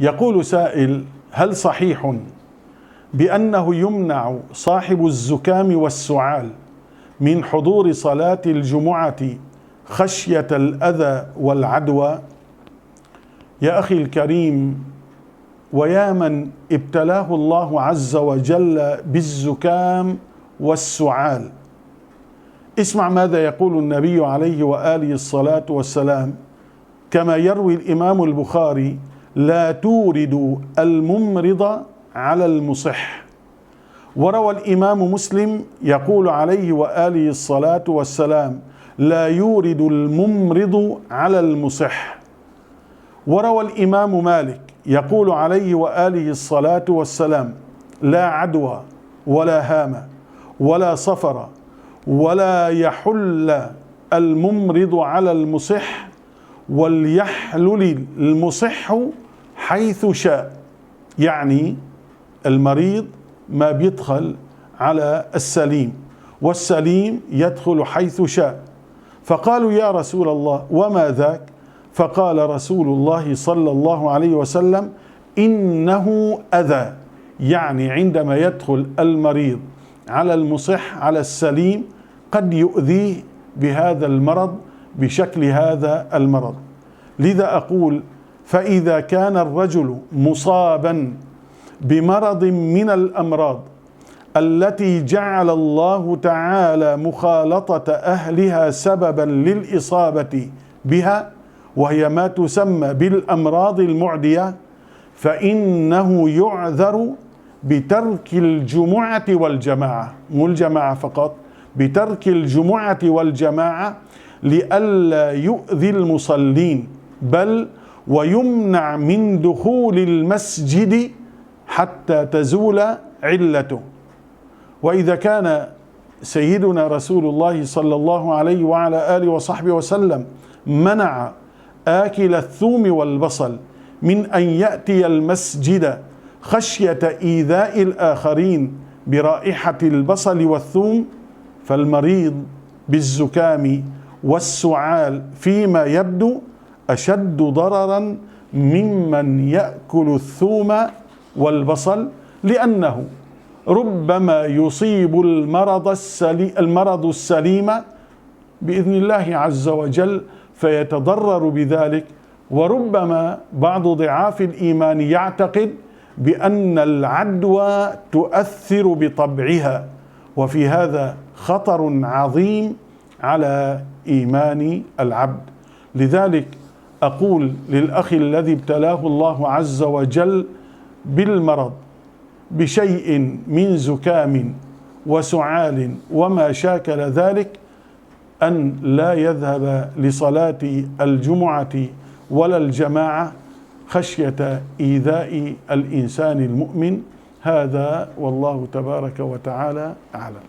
يقول سائل: هل صحيح بأنه يمنع صاحب الزكام والسعال من حضور صلاة الجمعة خشية الأذى والعدوى؟ يا أخي الكريم، ويا من ابتلاه الله عز وجل بالزكام والسعال، اسمع ماذا يقول النبي عليه وآله الصلاة والسلام كما يروي الإمام البخاري: لا توردوا الممرض على المصح. وروى الإمام مسلم يقول عليه وآله الصلاة والسلام: لا يورد الممرض على المصح. وروى الإمام مالك يقول عليه وآله الصلاة والسلام: لا عدوى ولا هامة ولا صفر ولا يحل الممرض على المصح، وليحلل المصح حيث شاء. يعني المريض ما بيدخل على السليم، والسليم يدخل حيث شاء. فقالوا: يا رسول الله وما ذاك؟ فقال رسول الله صلى الله عليه وسلم: إنه أذى. يعني عندما يدخل المريض على المصح على السليم قد يؤذيه بهذا المرض، بشكل هذا المرض. لذا أقول: فإذا كان الرجل مصابا بمرض من الأمراض التي جعل الله تعالى مخالطة أهلها سببا للإصابة بها، وهي ما تسمى بالأمراض المعدية، فإنه يعذر بترك الجمعة والجماعة، مو الجماعة فقط، بترك الجمعة والجماعة لئلا يؤذي المصلين، بل ويمنع من دخول المسجد حتى تزول علته. وإذا كان سيدنا رسول الله صلى الله عليه وعلى آله وصحبه وسلم منع آكل الثوم والبصل من أن يأتي المسجد خشية إيذاء الآخرين برائحة البصل والثوم، فالمريض بالزكام والسعال فيما يبدو أشد ضررا ممن يأكل الثوم والبصل، لأنه ربما يصيب المرض السليم بإذن الله عز وجل فيتضرر بذلك. وربما بعض ضعاف الإيمان يعتقد بأن العدوى تؤثر بطبعها، وفي هذا خطر عظيم على إيمان العبد. لذلك أقول للأخ الذي ابتلاه الله عز وجل بالمرض بشيء من زكام وسعال وما شاكل ذلك أن لا يذهب لصلاة الجمعة ولا الجماعة خشية إيذاء الإنسان المؤمن. هذا والله تبارك وتعالى أعلم.